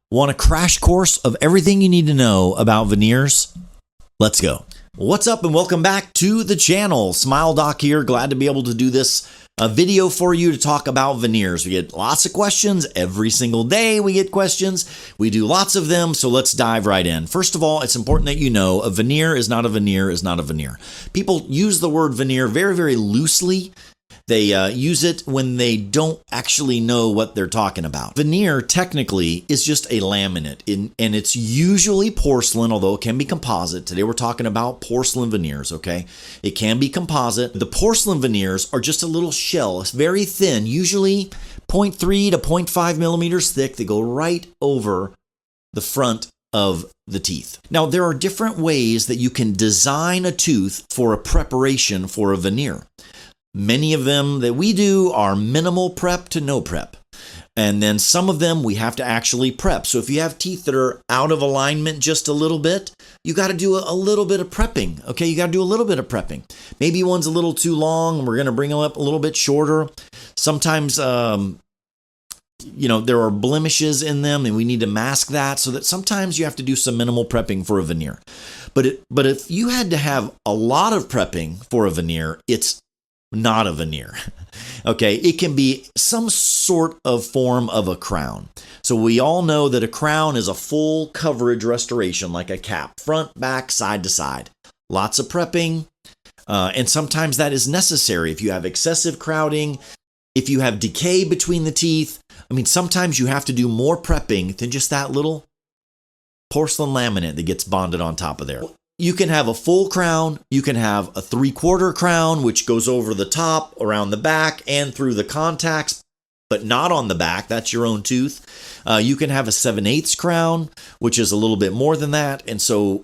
Want a crash course of everything you need to know about veneers? Let's go. What's up and welcome back to the channel. Smile Doc here. Glad to be able to do this video for you to talk about veneers. We get lots of questions every single day. We get questions. We do lots of them. So let's dive right in. First of all, it's important that you know a veneer is not a veneer is not a veneer. People use the word veneer very, very loosely. They use it when they don't actually know what they're talking about. Veneer technically is just a laminate, and it's usually porcelain, although it can be composite. Today we're talking about porcelain veneers, okay? It can be composite. The porcelain veneers are just a little shell. It's very thin, usually 0.3 to 0.5 millimeters thick. They go right over the front of the teeth. Now, there are different ways that you can design a tooth for a preparation for a veneer. Many of them that we do are minimal prep to no prep. And then some of them we have to actually prep. So if you have teeth that are out of alignment just a little bit, you got to do a little bit of prepping. Okay, you got to do a little bit of prepping. Maybe one's a little too long. We're going to bring them up a little bit shorter. Sometimes, there are blemishes in them and we need to mask that, so that sometimes you have to do some minimal prepping for a veneer. But if you had to have a lot of prepping for a veneer, it's not a veneer. Okay, it can be some sort of form of a crown. So we all know that a crown is a full coverage restoration, like a cap, front, back, side to side. Lots of prepping, and sometimes that is necessary if you have excessive crowding, if you have decay between the teeth. I mean, sometimes you have to do more prepping than just that little porcelain laminate that gets bonded on top of there. You can have a full crown, you can have a 3/4 crown, which goes over the top, around the back, and through the contacts, but not on the back. That's your own tooth. You can have a 7/8 crown, which is a little bit more than that, and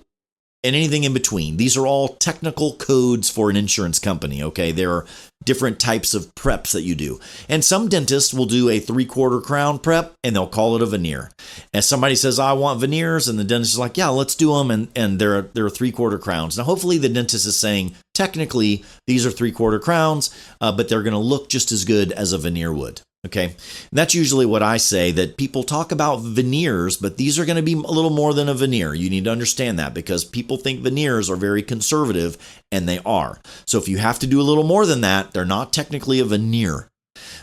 anything in between. These are all technical codes for an insurance company, okay? There are different types of preps that you do. And some dentists will do a 3/4 crown prep and they'll call it a veneer. And somebody says, I want veneers, and the dentist is like, yeah, let's do them. And they're 3/4 crowns. Now, hopefully the dentist is saying, technically, these are 3/4 crowns, but they're going to look just as good as a veneer would. Okay, and that's usually what I say, that people talk about veneers, but these are going to be a little more than a veneer. You need to understand that, because people think veneers are very conservative, and they are. So if you have to do a little more than that, they're not technically a veneer.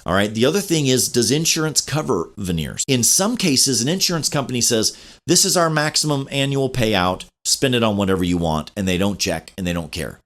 All right. The other thing is, does insurance cover veneers? In some cases, an insurance company says, this is our maximum annual payout, spend it on whatever you want, and they don't check and they don't care.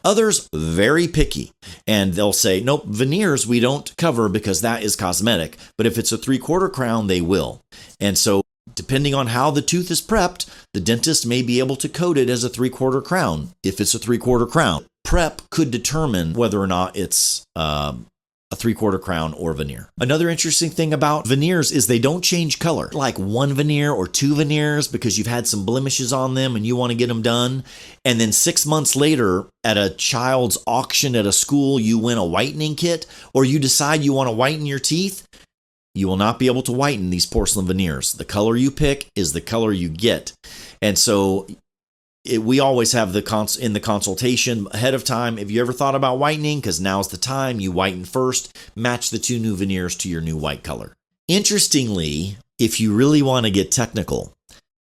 Others, very picky, and they'll say, nope, veneers we don't cover because that is cosmetic. But if it's a 3/4 crown, they will. And so depending on how the tooth is prepped, the dentist may be able to code it as a 3/4 crown. If it's a 3/4 crown, prep could determine whether or not it's a 3/4 crown or veneer. Another interesting thing about veneers is they don't change color. Like one veneer or two veneers because you've had some blemishes on them and you want to get them done. And then 6 months later at a child's auction at a school, you win a whitening kit, or you decide you want to whiten your teeth. You will not be able to whiten these porcelain veneers. The color you pick is the color you get. And so we always have in the consultation ahead of time, if you ever thought about whitening, because now's the time, you whiten first, match the two new veneers to your new white color. Interestingly, if you really want to get technical,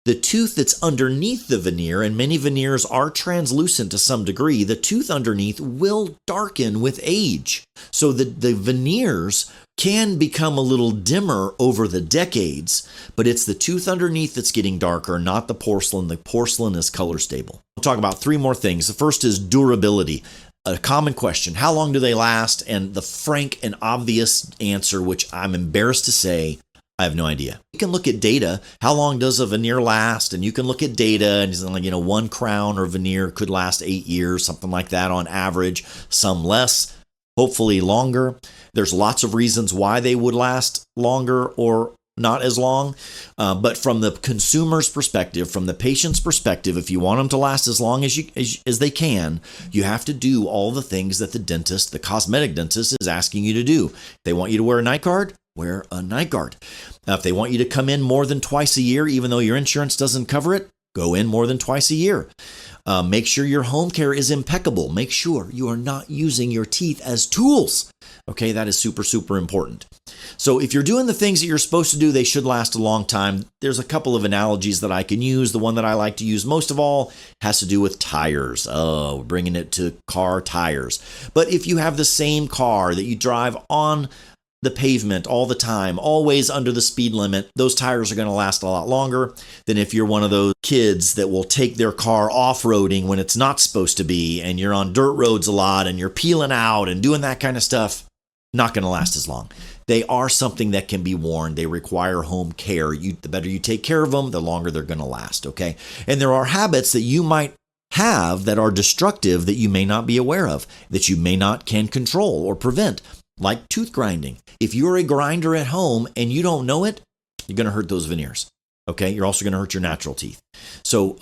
the tooth that's underneath the veneer, and many veneers are translucent to some degree, the tooth underneath will darken with age. So the veneers can become a little dimmer over the decades, but it's the tooth underneath that's getting darker, not the porcelain. The porcelain is color stable. We'll talk about 3 more things. The first is durability. A common question, how long do they last? And the frank and obvious answer, which I'm embarrassed to say, I have no idea. You can look at data. How long does a veneer last? And you can look at data, and one crown or veneer could last 8 years, something like that on average, some less, hopefully longer. There's lots of reasons why they would last longer or not as long. But from the consumer's perspective, from the patient's perspective, if you want them to last as long as they can, you have to do all the things that the cosmetic dentist is asking you to do. If they want you to wear a night guard, wear a night guard. Now, if they want you to come in more than twice a year, even though your insurance doesn't cover it, go in more than twice a year. Make sure your home care is impeccable. Make sure you are not using your teeth as tools. Okay, that is super, super important. So if you're doing the things that you're supposed to do, they should last a long time. There's a couple of analogies that I can use. The one that I like to use most of all has to do with tires. Oh, we're bringing it to car tires. But if you have the same car that you drive on the pavement all the time, always under the speed limit, those tires are going to last a lot longer than if you're one of those kids that will take their car off-roading when it's not supposed to be, and you're on dirt roads a lot and you're peeling out and doing that kind of stuff. Not going to last as long. They are something that can be worn. They require home care. The better you take care of them, the longer they're going to last, okay? And there are habits that you might have that are destructive that you may not be aware of, that you may not can control or prevent, like tooth grinding. If you're a grinder at home and you don't know it, you're going to hurt those veneers, okay? You're also going to hurt your natural teeth. So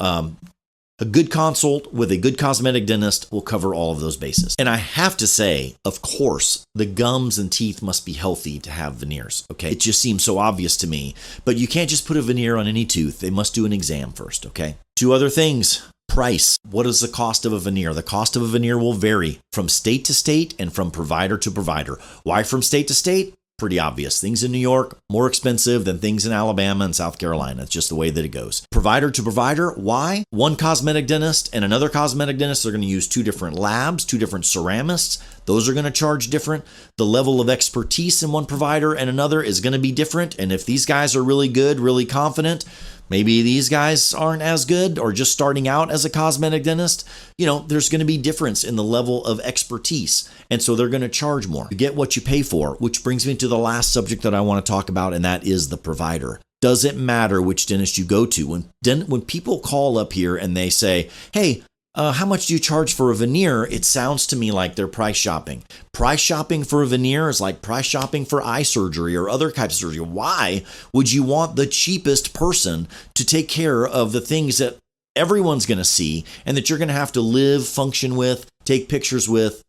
a good consult with a good cosmetic dentist will cover all of those bases. And I have to say, of course, the gums and teeth must be healthy to have veneers, okay? It just seems so obvious to me. But you can't just put a veneer on any tooth. They must do an exam first, okay? 2 other things. Price. What is the cost of a veneer? The cost of a veneer will vary from state to state and from provider to provider. Why from state to state? Pretty obvious. Things in New York, more expensive than things in Alabama and South Carolina. It's just the way that it goes. Provider to provider, why? One cosmetic dentist and another cosmetic dentist are going to use 2 different labs, 2 different ceramists. Those are going to charge different. The level of expertise in one provider and another is going to be different. And if these guys are really good, really confident, maybe these guys aren't as good or just starting out as a cosmetic dentist, there's going to be difference in the level of expertise. And so they're going to charge more. You get what you pay for, which brings me to the last subject that I want to talk about, and that is the provider. Does it matter which dentist you go to? When people call up here and they say, hey, how much do you charge for a veneer? It sounds to me like they're price shopping. Price shopping for a veneer is like price shopping for eye surgery or other types of surgery. Why would you want the cheapest person to take care of the things that everyone's going to see and that you're going to have to live, function with, take pictures with,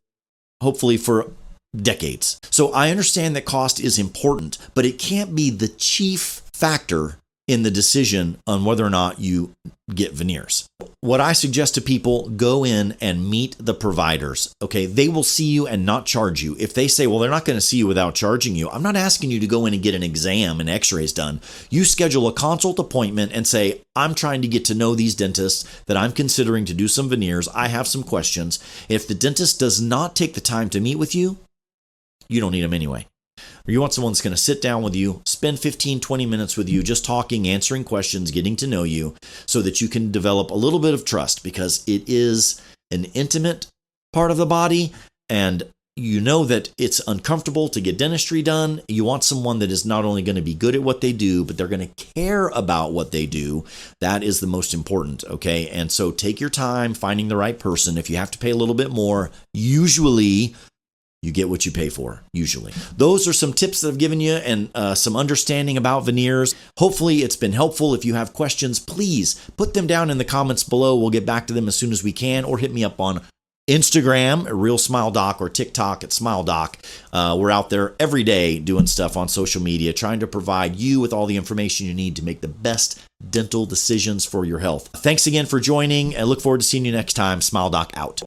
hopefully for decades? So I understand that cost is important, but it can't be the chief factor in the decision on whether or not you get veneers. What I suggest to people, go in and meet the providers. Okay, they will see you and not charge you. If they say, well, they're not going to see you without charging you, I'm not asking you to go in and get an exam and x-rays done. You schedule a consult appointment and say, I'm trying to get to know these dentists that I'm considering to do some veneers. I have some questions. If the dentist does not take the time to meet with you, you don't need them anyway. Or you want someone that's going to sit down with you, spend 15, 20 minutes with you, just talking, answering questions, getting to know you so that you can develop a little bit of trust, because it is an intimate part of the body and you know that it's uncomfortable to get dentistry done. You want someone that is not only going to be good at what they do, but they're going to care about what they do. That is the most important, okay? And so take your time finding the right person. If you have to pay a little bit more, usually you get what you pay for, usually. Those are some tips that I've given you and some understanding about veneers. Hopefully it's been helpful. If you have questions, please put them down in the comments below. We'll get back to them as soon as we can, or hit me up on Instagram at Real Smile Doc or TikTok at Smile Doc. We're out there every day doing stuff on social media, trying to provide you with all the information you need to make the best dental decisions for your health. Thanks again for joining, and look forward to seeing you next time. Smile Doc out.